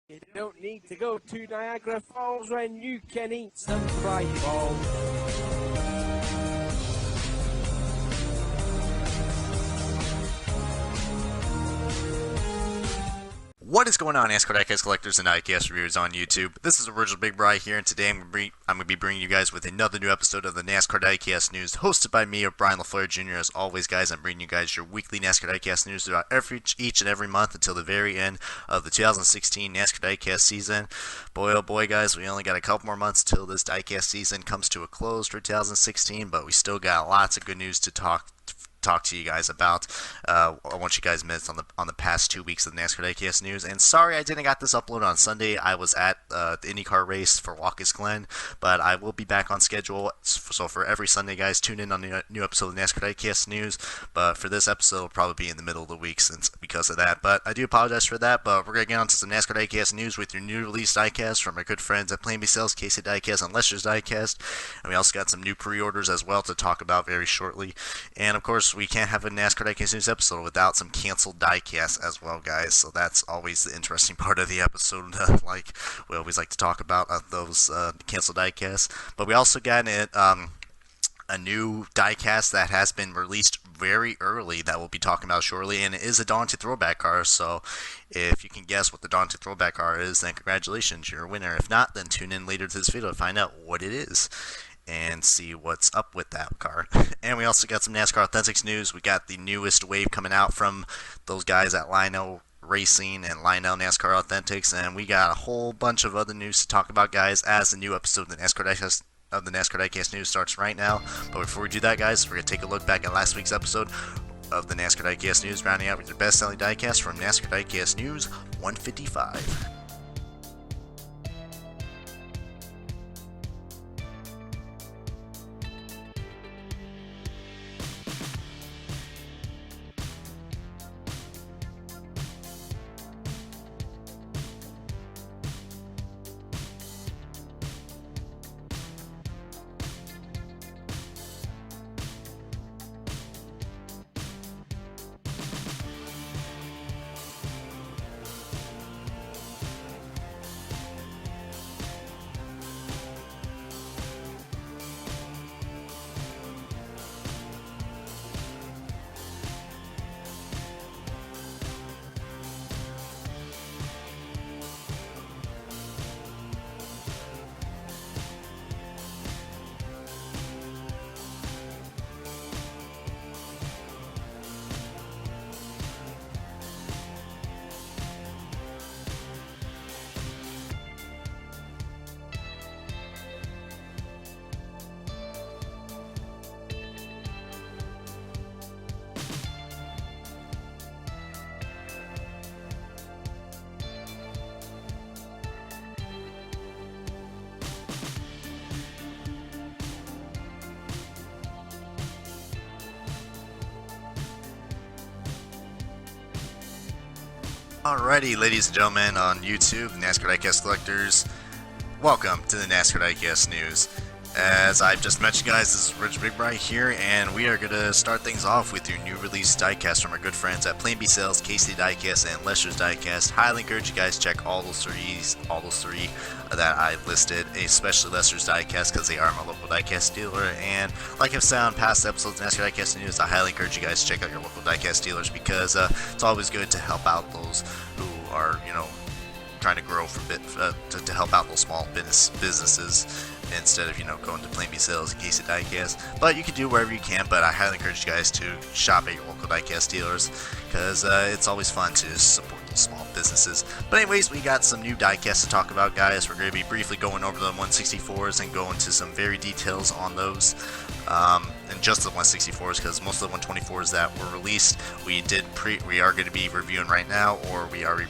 You don't need to go to Niagara Falls when you can eat some fried balls. What is going on, NASCAR diecast collectors and diecast reviewers on YouTube? This is Original Big Bri here, and today I'm going to be bringing you guys with another new episode of the NASCAR Diecast News, hosted by me, or Brian LaFleur Jr. As always, guys, I'm bringing you guys your weekly NASCAR Diecast News throughout each and every month until the very end of the 2016 NASCAR Diecast season. Boy, oh boy, guys, we only got a couple more months till this diecast season comes to a close for 2016, but we still got lots of good news to talk to you guys about. I want you guys minutes on the past 2 weeks of the NASCAR Diecast News. And sorry I didn't got this uploaded on Sunday. I was at the IndyCar race for Watkins Glen, but I will be back on schedule. So for every Sunday, guys, tune in on the new episode of the NASCAR Diecast News. But for this episode, it'll probably be in the middle of the week because of that. But I do apologize for that. But we're gonna get on to some NASCAR Diecast News with your new release diecast from our good friends at Plan B Sales, Casey Diecast, and Lester's Diecast. And we also got some new pre-orders as well to talk about very shortly. And of course, we can't have a NASCAR Diecast News episode without some canceled diecast as well, guys. So that's always the interesting part of the episode. Like we always like to talk about those canceled diecasts. But we also got a new diecast that has been released very early that we'll be talking about shortly, and it is a Daunted Throwback car. So if you can guess what the Daunted Throwback car is, then congratulations, you're a winner. If not, then tune in later to this video to find out what it is and see what's up with that car. And we also got some NASCAR Authentics news. We got the newest wave coming out from those guys at Lionel Racing and Lionel NASCAR Authentics, and we got a whole bunch of other news to talk about, guys, as the new episode of the NASCAR Diecast News starts right now. But before we do that, guys, we're going to take a look back at last week's episode of the NASCAR Diecast News, rounding out with your best-selling diecast from NASCAR Diecast News 155. Alrighty, ladies and gentlemen on YouTube, NASCAR Diecast collectors, welcome to the NASCAR Diecast News. As I've just mentioned, guys, this is Rich Big Bri here, and we are going to start things off with your new release diecast from our good friends at Plan B Sales, Casey Diecast, and Lester's Diecast. Highly encourage you guys to check all those three that I listed, especially Lester's Diecast, because they are my local diecast dealer. And like I've said on past episodes of NASCAR Diecast News, I highly encourage you guys to check out your local diecast dealers, because it's always good to help out those who are, trying to grow to help out those small businesses instead of going to Plan B Sales and Casey Diecast. But you can do wherever you can, but I highly encourage you guys to shop at your local diecast dealers, because it's always fun to support those small businesses. But anyways, we got some new diecasts to talk about, guys. We're going to be briefly going over the 164s and go into some very details on those, and just the 164s, because most of the 124s that were released we are going to be reviewing right now, or we already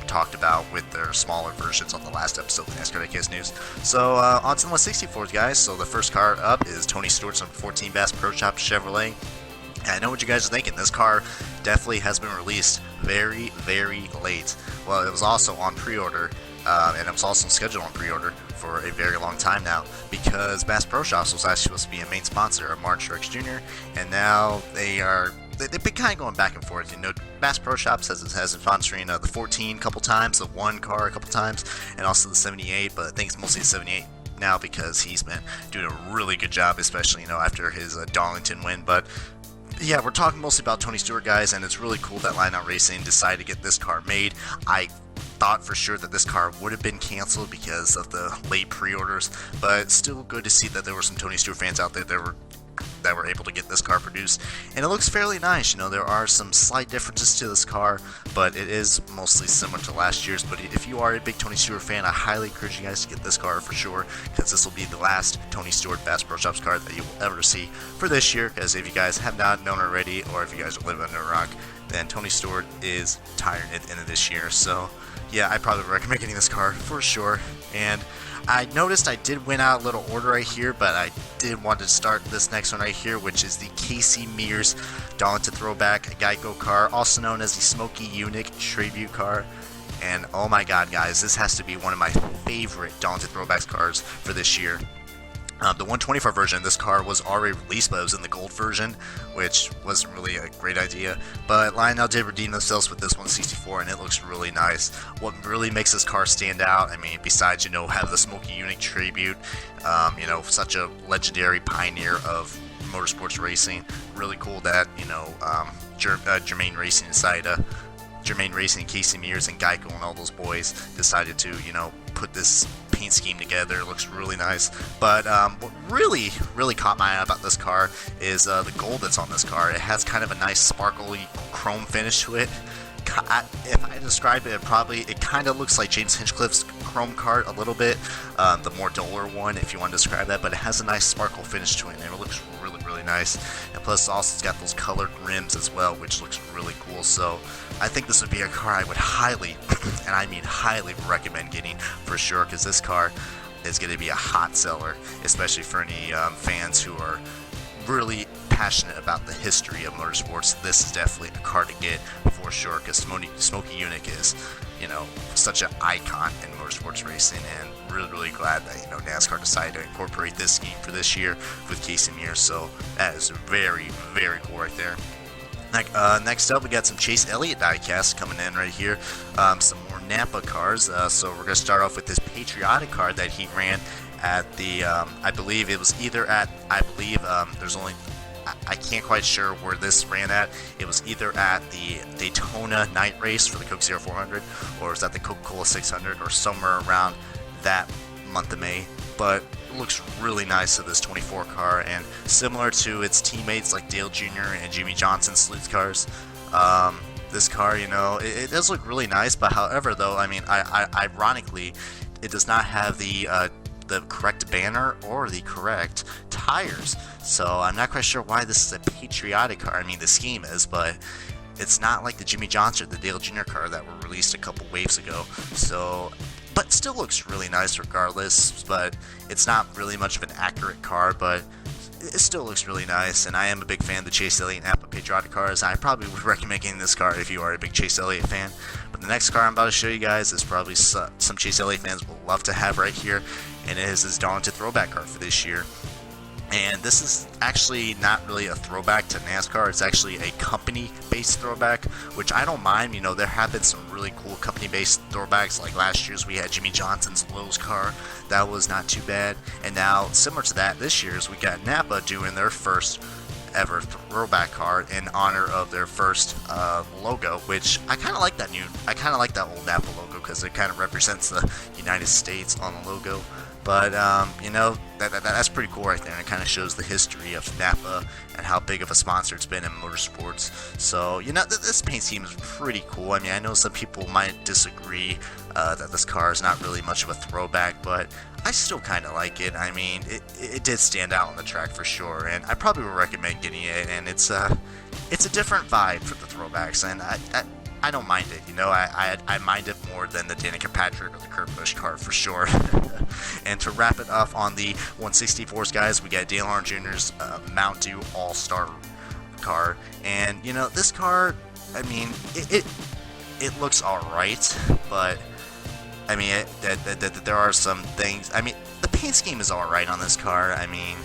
talked about with their smaller versions on the last episode of the NASCAR Diecast News. So on to the 164s, guys. So the first car up is Tony Stewart's number 14 Bass Pro Shop Chevrolet. And I know what you guys are thinking. This car definitely has been released very, very late. Well, it was also on pre-order, and it was also scheduled on pre-order for a very long time now, because Bass Pro Shops was actually supposed to be a main sponsor of Martin Truex Jr., and now they are they've been kind of going back and forth. You know, Bass Pro Shops has been sponsoring the 14 a couple times, the 1 car a couple times, and also the 78. But I think it's mostly the 78 now because he's been doing a really good job, especially after his Darlington win. But yeah, we're talking mostly about Tony Stewart, guys, and it's really cool that Line Out Racing decided to get this car made. I thought for sure that this car would have been canceled because of the late pre-orders, but still good to see that there were some Tony Stewart fans out there that were able to get this car produced, and it looks fairly nice. There are some slight differences to this car, but it is mostly similar to last year's. But if you are a big Tony Stewart fan, I highly encourage you guys to get this car for sure, because this will be the last Tony Stewart Bass Pro Shops car that you will ever see for this year. Because if you guys have not known already, or if you guys are living under a rock, then Tony Stewart is retiring at the end of this year. So yeah, I probably would recommend getting this car for sure. And I noticed I did win out a little order right here, but I did want to start this next one right here, which is the Casey Mears Darlington Throwback Geico car, also known as the Smokey Unique Tribute car. And oh my god, guys, this has to be one of my favorite Darlington Throwbacks cars for this year. The 124 version of this car was already released, but it was in the gold version, which wasn't really a great idea. But Lionel did redeem themselves with this 164, and it looks really nice. What really makes this car stand out, I mean, besides, have the Smokey Unique Tribute, such a legendary pioneer of motorsports racing. Really cool that, Jermaine Racing decided Jermaine Racing, Casey Mears, and Geico and all those boys decided to, put this paint scheme together. It looks really nice. But what really caught my eye about this car is the gold that's on this car. It has kind of a nice sparkly chrome finish to it. If I describe it, it kind of looks like James Hinchcliffe's chrome cart a little bit, the more duller one if you want to describe that, but it has a nice sparkle finish to it, and it looks really nice. And plus also it's got those colored rims as well, which looks really cool. So I think this would be a car I would highly, and I mean highly, recommend getting for sure, because this car is going to be a hot seller, especially for any fans who are really passionate about the history of motorsports. This is definitely a car to get for sure, because Smokey Unique is, such an icon in motorsports racing, and really glad that NASCAR decided to incorporate this scheme for this year with Casey Mears. So that is very cool right there. Next up, we got some Chase Elliott diecast coming in right here. Some more Napa cars. So we're gonna start off with this patriotic car that he ran at the I believe it was either at I can't quite sure where this ran at. It was either at the Daytona night race for the Coke 0400, or it was at the Coca-Cola 600, or somewhere around that month of May. But it looks really nice of this 24 car, and similar to its teammates like Dale Jr. and Jimmy Johnson Salutes cars. This car, it does look really nice, but however, though, I mean, ironically, it does not have the correct banner or the correct tires. So I'm not quite sure why this is a patriotic car. I mean, the scheme is, but it's not like the Jimmy Johnson or the Dale Jr. car that were released a couple waves ago. So, but still looks really nice regardless. But it's not really much of an accurate car, but it still looks really nice. And I am a big fan of the Chase Elliott and Napa patriotic cars. I probably would recommend getting this car if you are a big Chase Elliott fan. But the next car I'm about to show you guys is probably some Chase Elliott fans will love to have right here, and it is his Darlington throwback car for this year. And this is actually not really a throwback to NASCAR. It's actually a company-based throwback, which I don't mind. There have been some really cool company-based throwbacks. Like last year's, we had Jimmy Johnson's Lowe's car. That was not too bad. And now, similar to that, this year's, we got Napa doing their first ever throwback car in honor of their first logo, which I kind of like that old Napa logo, because it kind of represents the United States on the logo. But, that's pretty cool right there, and it kind of shows the history of Napa and how big of a sponsor it's been in motorsports. So, this paint scheme is pretty cool. I mean, I know some people might disagree that this car is not really much of a throwback, but I still kind of like it. I mean, it did stand out on the track for sure, and I probably would recommend getting it, and it's a different vibe for the throwbacks, and I don't mind it. I mind it more than the Danica Patrick or the Kurt Busch car for sure. And to wrap it up on the 164s, guys, we got Dale Earnhardt Jr.'s Mount Dew All-Star car. And, this car, I mean, it looks alright, but, I mean, there are some things. I mean, the paint scheme is alright on this car. I mean,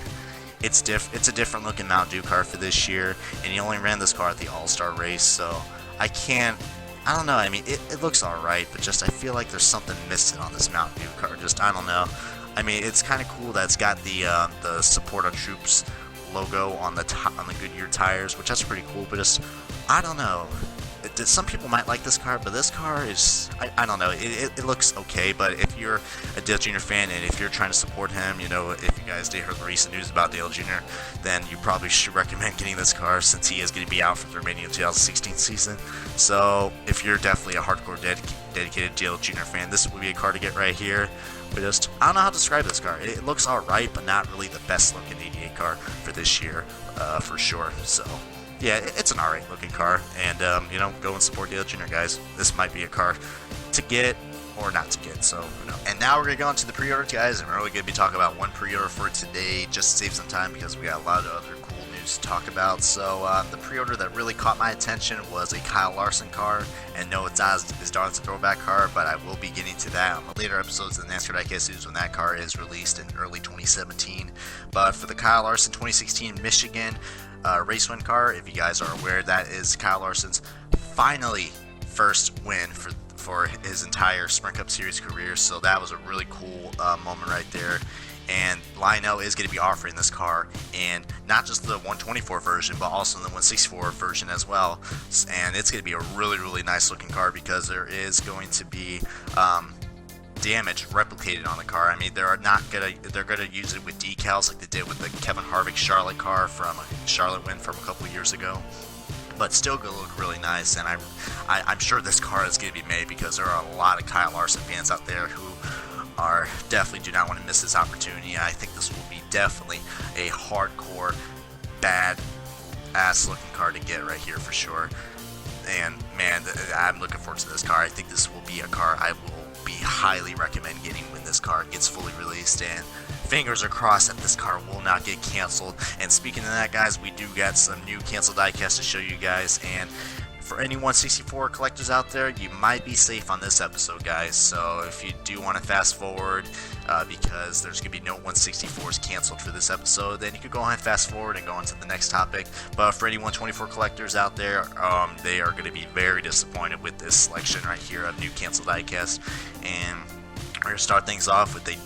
it's a different looking Mountain Dew car for this year, and he only ran this car at the All-Star race, so I don't know. I mean, it looks alright, but just I feel like there's something missing on this Mountain Dew car. Just, I don't know. I mean, it's kind of cool that it's got the Support on Troops logo on the Goodyear tires, which that's pretty cool, but just, I don't know. Some people might like this car, but this car is, I don't know, it looks okay, but if you're a Dale Jr. fan and if you're trying to support him, you know, if you guys did hear the recent news about Dale Jr., then you probably should recommend getting this car since he is going to be out for the remaining of the 2016 season. So if you're definitely a hardcore dedicated Dale Jr. fan, this would be a car to get right here. But just, I don't know how to describe this car. It looks alright, but not really the best looking 88 car for this year, for sure. So yeah, it's an alright looking car, and you know, go and support Dale Jr. guys. This might be a car to get or not to get, so you know. And now we're gonna go into the pre-orders, guys, and we're only gonna be talking about one pre-order for today, just to save some time because we got a lot of other cool news to talk about. So the pre-order that really caught my attention was a Kyle Larson car, and no, it's not his Don's throwback car, but I will be getting to that on the later episodes of the NASCAR Diecast News when that car is released in early 2017. But for the Kyle Larson 2016 Michigan race win car, if you guys are aware, that is Kyle Larson's finally first win for his entire Sprint Cup Series career, so that was a really cool moment right there. And Lionel is going to be offering this car, and not just the 124 version, but also the 164 version as well. And it's going to be a really, really nice looking car because there is going to be damage replicated on the car. I mean, they're gonna use it with decals like they did with the Kevin Harvick Charlotte car from Charlotte win from a couple years ago. But still gonna look really nice, and I'm sure this car is gonna be made because there are a lot of Kyle Larson fans out there who are definitely do not want to miss this opportunity. I think this will be definitely a hardcore, bad ass looking car to get right here for sure. And man, I'm looking forward to this car. I think this will be a car I will be highly recommend getting when this car gets fully released, and fingers are crossed that this car will not get canceled. And speaking of that, guys, we do got some new canceled diecast to show you guys, and for any 164 collectors out there, you might be safe on this episode, guys. So if you do want to fast forward, because there's going to be no 164s canceled for this episode, then you could go ahead and fast forward and go on to the next topic. But for any 124 collectors out there, they are going to be very disappointed with this selection right here of new canceled diecast. And we're going to start things off with the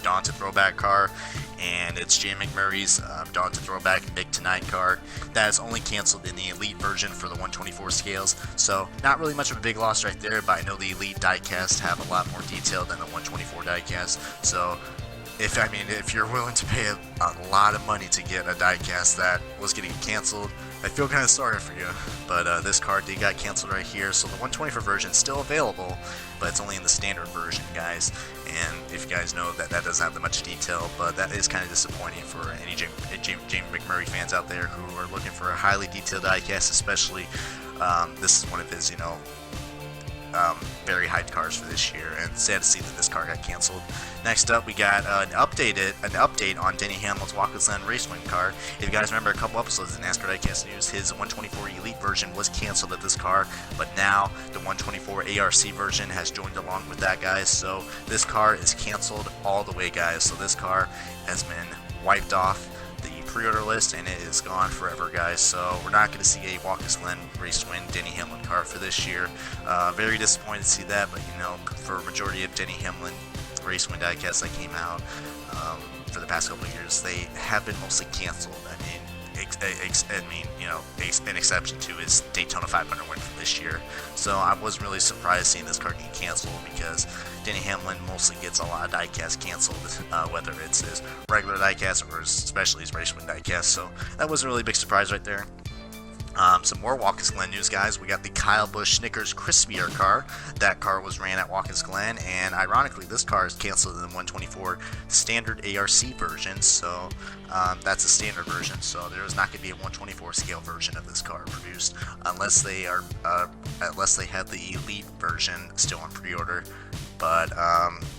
Dawn to Throwback car, and it's Jay McMurray's Dawn to Throwback Big Tonight car. That is only canceled in the Elite version for the 124 scales, so not really much of a big loss right there, but I know the Elite diecast have a lot more detail than the 124 diecast, so if you're willing to pay a lot of money to get a diecast that was getting canceled, I feel kind of sorry for you. But this card did got canceled right here, so the 124 version is still available, but it's only in the standard version, guys. And if you guys know that doesn't have that much detail, but that is kind of disappointing for any Jamie McMurray fans out there who are looking for a highly detailed diecast, especially this is one of his, very hyped cars for this year, and sad to see that this car got canceled. Next up, we got an update on Denny Hamlin's Watkins Glen race win car. If you guys remember a couple episodes of NASCAR Diecast News, his 124 Elite version was canceled at this car, but now the 124 ARC version has joined along with that, guys. So this car is canceled all the way, guys. So this car has been wiped off the pre-order list, and it is gone forever, guys. So we're not going to see a Watkins Glen race win Denny Hamlin car for this year. Very disappointed to see that, but for a majority of Denny Hamlin race win diecasts that came out for the past couple of years, they have been mostly canceled. An exception to his Daytona 500 win from this year. So I was really surprised seeing this car get canceled, because Denny Hamlin mostly gets a lot of diecast canceled, whether it's his regular diecast or especially his race win diecast. So that was a really big surprise right there. Some more Watkins Glen news, guys. We got the Kyle Busch Snickers Crispier car. That car was ran at Watkins Glen, and ironically, this car is canceled in the 124 standard ARC version. So that's a standard version. So there is not going to be a 124 scale version of this car produced unless they have the Elite version still on pre-order. But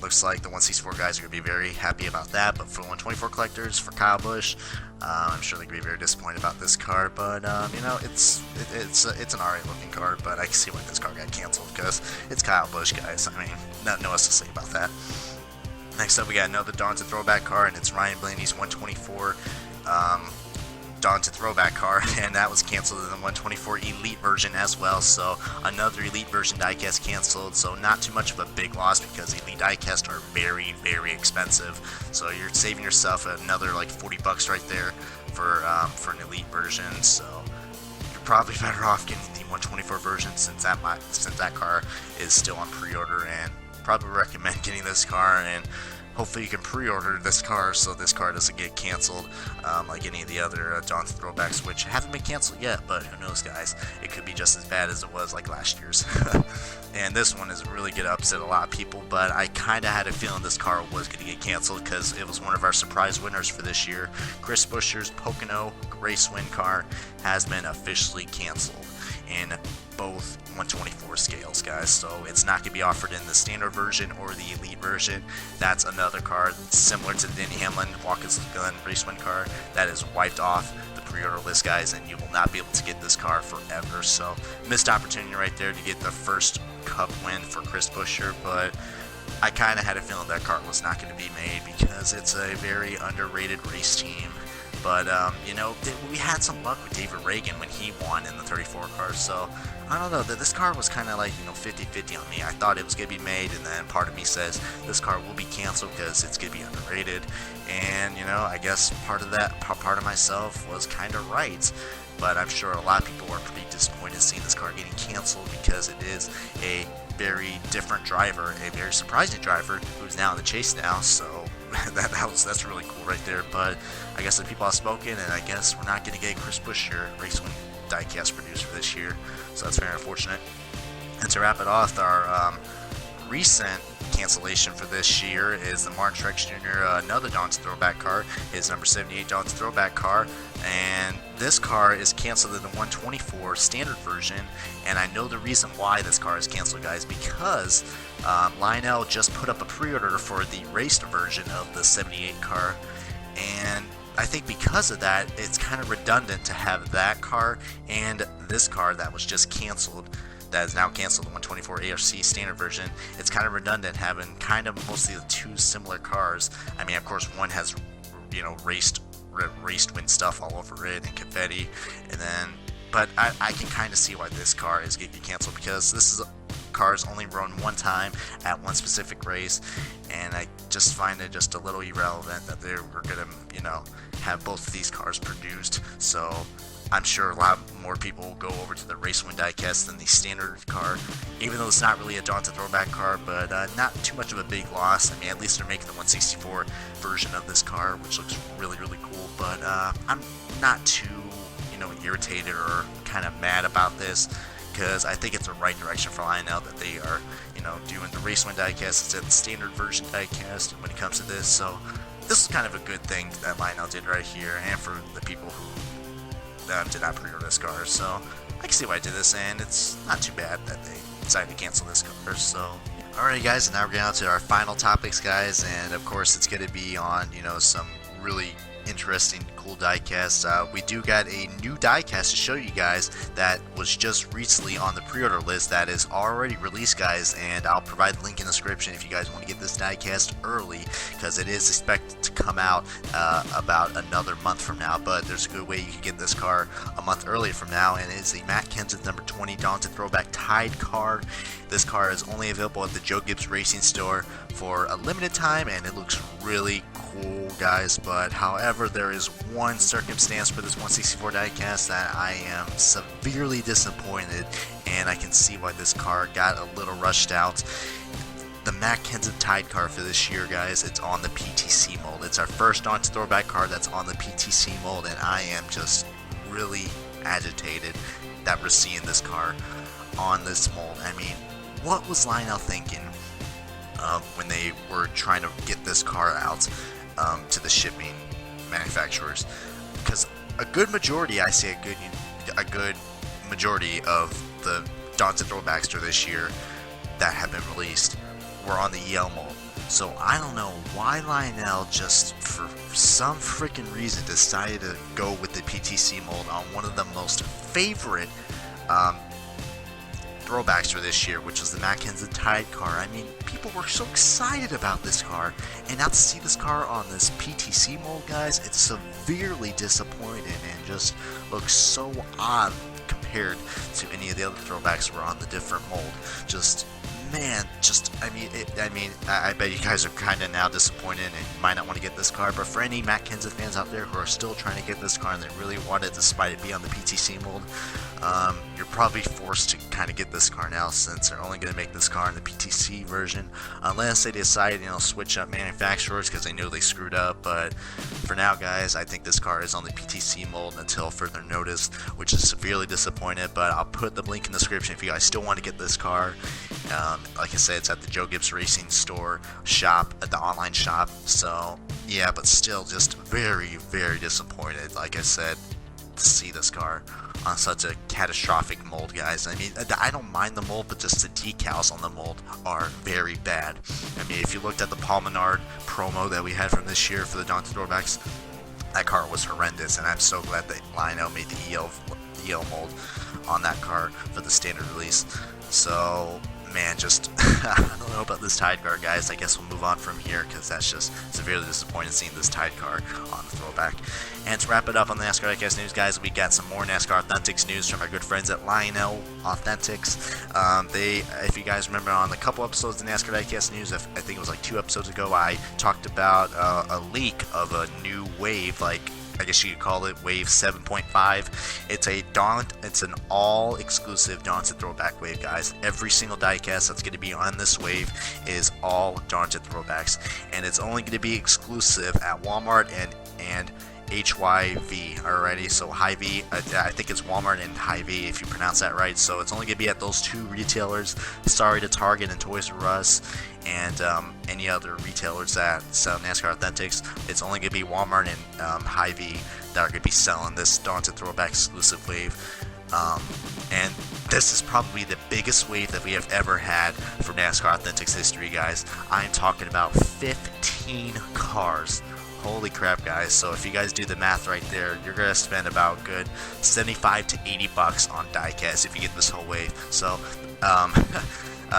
looks like the 164 guys are going to be very happy about that. But for 124 collectors, for Kyle Busch, I'm sure they're going to be very disappointed about this car. But it's an alright looking car. But I can see why this car got canceled, because it's Kyle Busch, guys. I mean, nothing else to say about that. Next up, we got another Dawn to Throwback car, and it's Ryan Blaney's 124 Dawn to Throwback car, and that was canceled in the 124 Elite version as well. So another Elite version diecast canceled. So not too much of a big loss because Elite diecast are very, very expensive. So you're saving yourself another like $40 right there for an Elite version. So you're probably better off getting the 124 version since that car is still on pre-order, and probably recommend getting this car. And hopefully you can pre-order this car so this car doesn't get canceled like any of the other Dawn Throwbacks, which haven't been canceled yet, but who knows, guys. It could be just as bad as it was like last year's. And this one is really going to upset a lot of people, but I kind of had a feeling this car was going to get canceled because it was one of our surprise winners for this year. Chris Buescher's Pocono Race Win car has been officially canceled in both 124 scales, guys. So it's not going to be offered in the standard version or the Elite version. That's another car similar to the Denny Hamlin Watkins Glen Race Win car that is wiped off the pre-order list, guys, and you will not be able to get this car forever. So missed opportunity right there to get the first Cup win for Chris Buescher, but I kind of had a feeling that car was not going to be made because it's a very underrated race team. But, you know, we had some luck with David Reagan when he won in the 34 car. So, I don't know, this car was kind of like, you know, 50-50 on me. I thought it was going to be made, and then part of me says this car will be canceled because it's going to be underrated. And, you know, I guess part of myself was kind of right. But I'm sure a lot of people are pretty disappointed seeing this car getting canceled because it is a very different driver, a very surprising driver who's now in the chase now. So that's really cool right there. But I guess the people have spoken, and I guess we're not going to get Chris Buescher Race Win diecast produced for this year. So that's very unfortunate. And to wrap it off, our recent cancellation for this year is the Martin Truex Jr. Another Dawn to Throwback car, his number 78 Dawn to Throwback car, and this car is canceled in the 124 standard version. And I know the reason why this car is canceled, guys, because Lionel just put up a pre-order for the raced version of the 78 car, and I think because of that, it's kind of redundant to have that car and this car that was just canceled, that is now canceled, the 124 ARC standard version. It's kind of redundant having kind of mostly the two similar cars. I mean, of course, one has, you know, raced win stuff all over it and confetti, and then, but I can kind of see why this car is getting canceled because this is cars only run one time at one specific race, and I just find it just a little irrelevant that they were gonna, you know, have both of these cars produced. So I'm sure a lot more people will go over to the Race Win diecast than the standard car, even though it's not really a Dawn to Throwback car, but not too much of a big loss. I mean, at least they're making the 164 version of this car, which looks really, really cool, but I'm not too, you know, irritated or kind of mad about this, because I think it's the right direction for Lionel that they are, you know, doing the Race Win diecast instead of the standard version diecast when it comes to this. So this is kind of a good thing that Lionel did right here, and for the people who did not pre-order this car. So I can see why I did this, and it's not too bad that they decided to cancel this car. So alright, guys, and now we're getting on to our final topics, guys, and of course it's going to be on, you know, some really interesting, cool diecast. We do got a new diecast to show you guys that was just recently on the pre-order list that is already released, guys, and I'll provide the link in the description if you guys want to get this diecast early, because it is expected to come out about another month from now. But there's a good way you can get this car a month earlier from now, and it is a Matt Kenseth number 20 Dawn to Throwback Tide car. This car is only available at the Joe Gibbs Racing Store for a limited time, and it looks really cool, guys. But however, there is one circumstance for this 164 diecast that I am severely disappointed, and I can see why this car got a little rushed out. The Matt Kenseth Tide car for this year, guys, it's on the PTC mold. It's our first Dawn to Throwback car that's on the PTC mold, and I am just really agitated that we're seeing this car on this mold. I mean, what was Lionel thinking when they were trying to get this car out to the shipping manufacturers? Because a good majority, I say a good majority of the Dawn to Throwbacks this year that have been released were on the EL mold. So I don't know why Lionel just for some freaking reason decided to go with the PTC mold on one of the most favorite throwbacks for this year, which was the Matt Kenseth Tide car. I mean, people were so excited about this car, and now to see this car on this PTC mold, guys, it's severely disappointing and just looks so odd compared to any of the other throwbacks that were on the different mold. Just, man, I bet you guys are kind of now disappointed and might not want to get this car, but for any Matt Kenseth fans out there who are still trying to get this car and they really want it despite it being on the PTC mold, you're probably forced to kind of get this car now, since they're only going to make this car in the PTC version unless they decide, switch up manufacturers because they know they screwed up. But for now, guys, I think this car is on the PTC mold until further notice, which is severely disappointed. But I'll put the link in the description if you guys still want to get this car. Like I said, it's at the Joe Gibbs Racing store shop, at the online shop. So yeah, but still just very, very disappointed, like I said, to see this car on such a catastrophic mold, guys. I mean, I don't mind the mold, but just the decals on the mold are very bad. I mean, if you looked at the Paul Menard promo that we had from this year for the Daunted Throwbacks, that car was horrendous, and I'm so glad that Lionel made the EL mold on that car for the standard release. So, man, just I don't know about this Tide car, guys. I guess we'll move on from here because that's just severely disappointing seeing this Tide car on the throwback. And to wrap it up on the NASCAR Diecast news, guys, we got some more NASCAR Authentics news from our good friends at Lionel Authentics. If you guys remember on a couple episodes of the NASCAR Diecast news, I think it was like 2 episodes ago, I talked about a leak of a new wave, like I guess you could call it Wave 7.5. It's an all-exclusive Daunted Throwback wave, guys. Every single diecast that's going to be on this wave is all Daunted Throwbacks, and it's only going to be exclusive at Walmart and HYV. Alrighty, so Hy-Vee, I think it's Walmart and Hy-Vee if you pronounce that right. So it's only going to be at those 2 retailers. Sorry to Target and Toys R Us and any other retailers that sell NASCAR Authentics. It's only going to be Walmart and Hy-Vee that are going to be selling this Daunted Throwback exclusive wave. And this is probably the biggest wave that we have ever had for NASCAR Authentics history, guys. I'm talking about 15 cars. Holy crap, guys. So if you guys do the math right there, you're going to spend about good $75 to $80 on diecast if you get this whole wave. So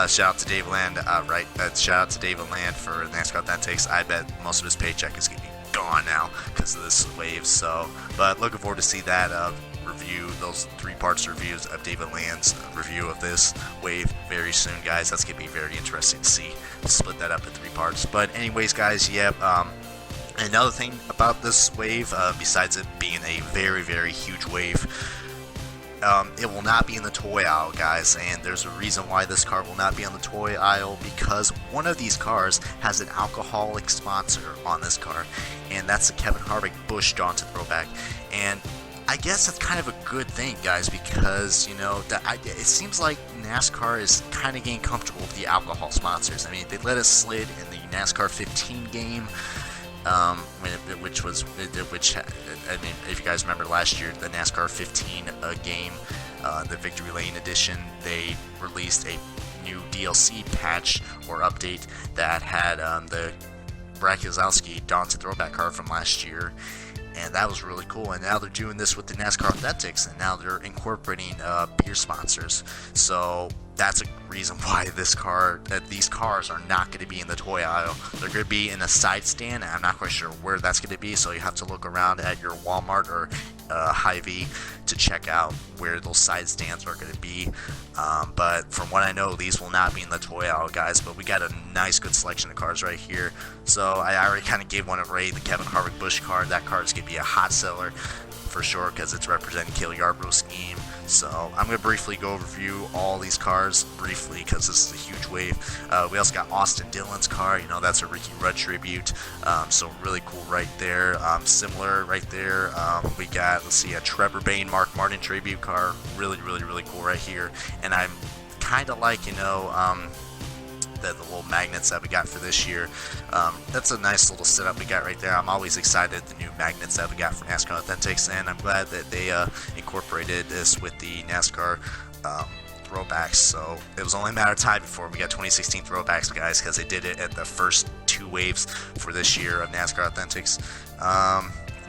shout out to Dave Land, shout out to David Land for NASCAR Authentics. I bet most of his paycheck is going to be gone now because of this wave. So, but looking forward to see that review, those 3 parts reviews of David Land's review of this wave very soon, guys. That's going to be very interesting to see. We'll split that up in 3 parts. But anyways, guys, another thing about this wave, besides it being a very, very huge wave, it will not be in the toy aisle, guys, and there's a reason why this car will not be on the toy aisle, because one of these cars has an alcoholic sponsor on this car, and that's the Kevin Harvick Busch Daunted Throwback. And I guess that's kind of a good thing, guys, because, it seems like NASCAR is kind of getting comfortable with the alcohol sponsors. I mean, they let us slid in the NASCAR 15 game, if you guys remember last year, the NASCAR 15 game, the Victory Lane edition, they released a new DLC patch or update that had the Brad Keselowski Daunted Throwback car from last year, and that was really cool. And now they're doing this with the NASCAR Authentics, and now they're incorporating beer sponsors. So that's a reason why these cars are not going to be in the toy aisle. They're going to be in a side stand, and I'm not quite sure where that's going to be, so you have to look around at your Walmart or Hy-Vee to check out where those side stands are going to be. But from what I know, these will not be in the toy aisle, guys, but we got a nice, good selection of cars right here. So I already kind of gave one away, the Kevin Harvick Busch car. That car is going to be a hot seller for sure because it's representing Cale Yarborough's scheme. So I'm going to briefly go review all these cars briefly because this is a huge wave. We also got Austin Dillon's car, that's a Ricky Rudd tribute, so really cool right there. Similar right there, we got, a Trevor Bayne Mark Martin tribute car, really, really, really cool right here. And I'm kind of like, the little magnets that we got for this year. That's a nice little setup we got right there. I'm always excited at the new magnets that we got from NASCAR Authentics, and I'm glad that they incorporated this with the NASCAR throwbacks. So it was only a matter of time before we got 2016 throwbacks, guys, because they did it at the first 2 waves for this year of NASCAR Authentics.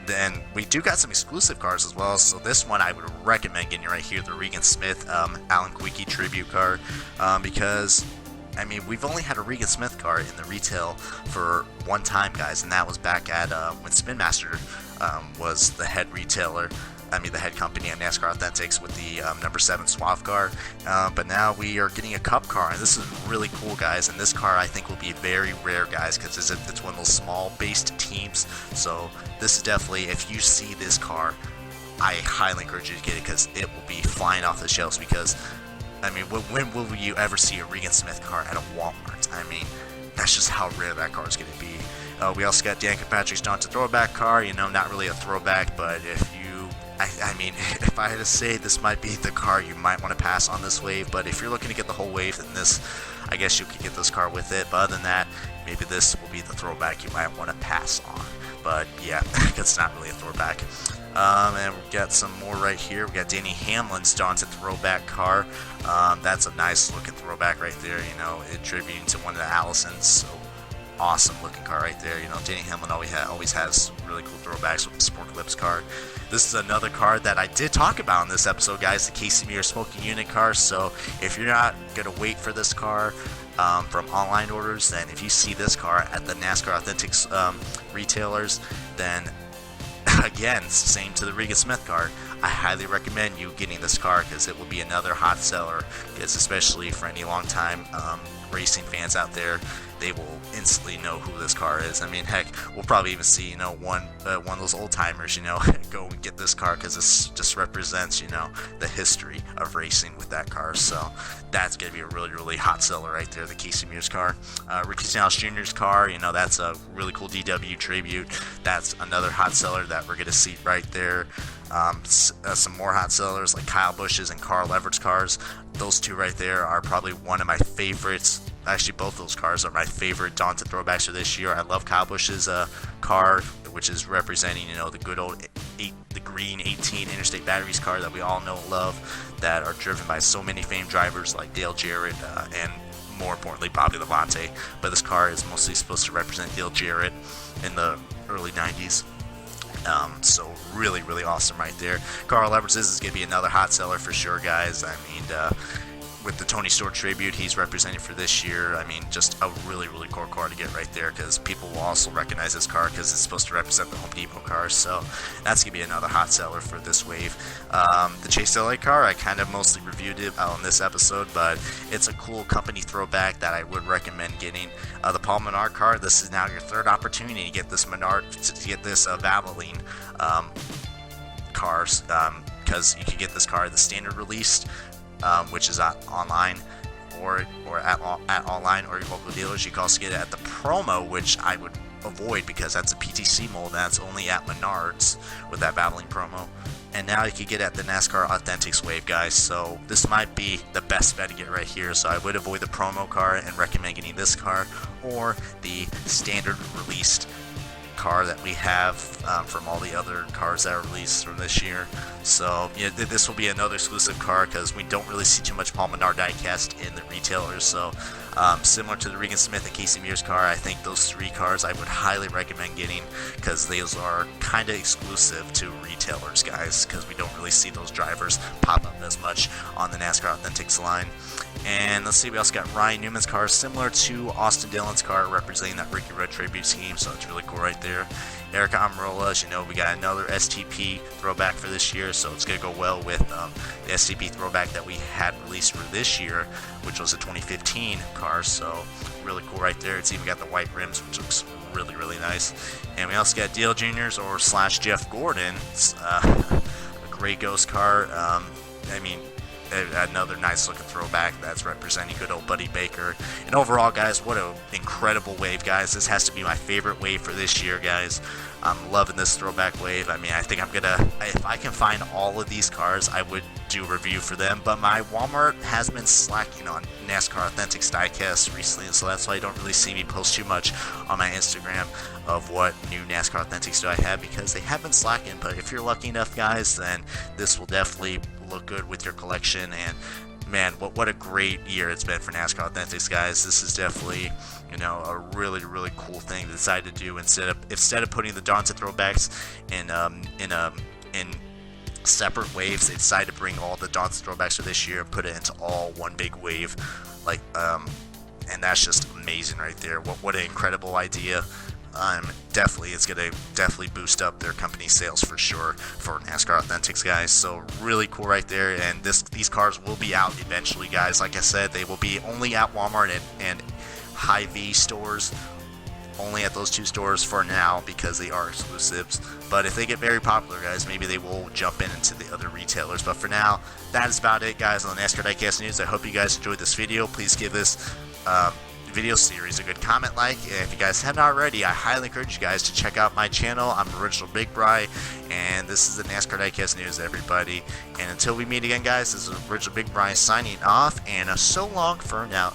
then we do got some exclusive cars as well. So this one I would recommend getting right here, the Regan Smith Alan Quickie tribute car, because I mean, we've only had a Regan Smith car in the retail for one time, guys, and that was back at when Spin Master was the head retailer. I mean, the head company at NASCAR Authentics with the number 7 Suave car. But now we are getting a Cup car, and this is really cool, guys. And this car, I think, will be very rare, guys, because it's one of those small-based teams. So this is definitely, if you see this car, I highly encourage you to get it, because it will be flying off the shelves. Because, I mean, when will you ever see a Regan Smith car at a Walmart? I mean, that's just how rare that car is going to be. We also got Dan Kirkpatrick's Johnson throwback car. You know, not really a throwback, but if you I mean, if I had to say, this might be the car you might want to pass on this wave, but if you're looking to get the whole wave, then this, I guess you could get this car with it, but other than that, maybe this will be the throwback you might want to pass on. But yeah, it's not really a throwback. And we've got some more right here. We got Danny Hamlin's Johnson throwback car. That's a nice looking throwback right there, you know, attributing to one of the Allisons. So awesome looking car right there. You know, Danny Hamlin always has really cool throwbacks with the Sport Clips car. This is another car that I did talk about in this episode, guys, the Casey Mears Smoking Unit car. So if you're not going to wait for this car from online orders, then if you see this car at the NASCAR Authentics retailers, then again, same to the Regan Smith car. I highly recommend you getting this car, because it will be another hot seller, because especially for any long time racing fans out there, they will instantly know who this car is. I mean, heck, we'll probably even see, you know, one of those old timers, you know, go and get this car, because this just represents, you know, the history of racing with that car. So that's going to be a really hot seller right there, the Casey Mears car. Ricky Stenhouse Jr.'s car, you know, that's a really cool DW tribute. That's another hot seller that we're going to see right there. Some more hot sellers like Kyle Busch's and Carl Everett's cars. Those two right there are probably one of my favorites. Actually, both those cars are my favorite Johnson throwbacks for this year. I love Kyle Busch's car, which is representing, you know, the good old the green 18 Interstate Batteries car that we all know and love, that are driven by so many famed drivers like Dale Jarrett and, more importantly, Bobby Labonte. But this car is mostly supposed to represent Dale Jarrett in the early 90s. So really awesome right there. Carl Everett's is going to be another hot seller for sure, guys. I mean, with the Tony Stewart tribute he's representing for this year, I mean, just a really cool car to get right there, because people will also recognize this car because it's supposed to represent the Home Depot cars. So that's going to be another hot seller for this wave. The Chase LA car, I kind of mostly reviewed it on this episode, but it's a cool company throwback that I would recommend getting. The Paul Menard car, this is now your third opportunity to get this Menard, to get this Valvoline cars, because you can get this car at the standard release, which is online or at online or your local dealers. You can also get it at the promo, which I would avoid because that's a PTC mold and that's only at Menards with that Valvoline promo. And now you can get it at the NASCAR Authentics wave, guys. So this might be the best bet to get right here. So I would avoid the promo car and recommend getting this car or the standard released car that we have from all the other cars that are released from this year. So yeah, this will be another exclusive car because we don't really see too much Paul Menard diecast in the retailers. So similar to the Regan Smith and Casey Mears car, I think those three cars I would highly recommend getting because those are kind of exclusive to retailers, guys, because we don't really see those drivers pop up as much on the NASCAR Authentics line. And let's see, we also got Ryan Newman's car, similar to Austin Dillon's car, representing that Ricky Rudd tribute scheme, so it's really cool right there. Erica Amarola, as you know, we got another STP throwback for this year, so it's going to go well with the STP throwback that we had released for this year, which was a 2015 car, so really cool right there. It's even got the white rims, which looks really nice. And we also got Dale Jr.'s or / Jeff Gordon's a gray ghost car. I mean, another nice looking throwback that's representing good old Buddy Baker. And overall, guys, what an incredible wave, guys. This has to be my favorite wave for this year, guys. I'm loving this throwback wave. I mean, I think I'm gonna, if I can find all of these cars, I would do a review for them. But my Walmart has been slacking on NASCAR Authentics diecast recently, and so that's why you don't really see me post too much on my Instagram of what new NASCAR Authentics do I have, because they have been slacking. But if you're lucky enough, guys, then this will definitely look good with your collection. And man, what a great year it's been for NASCAR Authentics, guys. This is definitely, you know, a really cool thing they decided to do instead of putting the Daunted throwbacks in separate waves. They decided to bring all the Daunted throwbacks for this year and put it into all one big wave, like and that's just amazing right there. What an incredible idea. Definitely, it's gonna boost up their company sales for sure for NASCAR Authentics, guys. So really cool right there. And these cars will be out eventually, guys. Like I said, they will be only at Walmart and Hy-Vee stores, only at those two stores for now because they are exclusives. But if they get very popular, guys, maybe they will jump into the other retailers. But for now, that is about it, guys, on the NASCAR Diecast News. I hope you guys enjoyed this video. Please give this video series a good comment, like. If you guys haven't already, I highly encourage you guys to check out my channel. I'm Original Big Bry, and this is the NASCAR Diecast News, everybody. And until we meet again, guys, this is Original Big Bry signing off, and so long for now.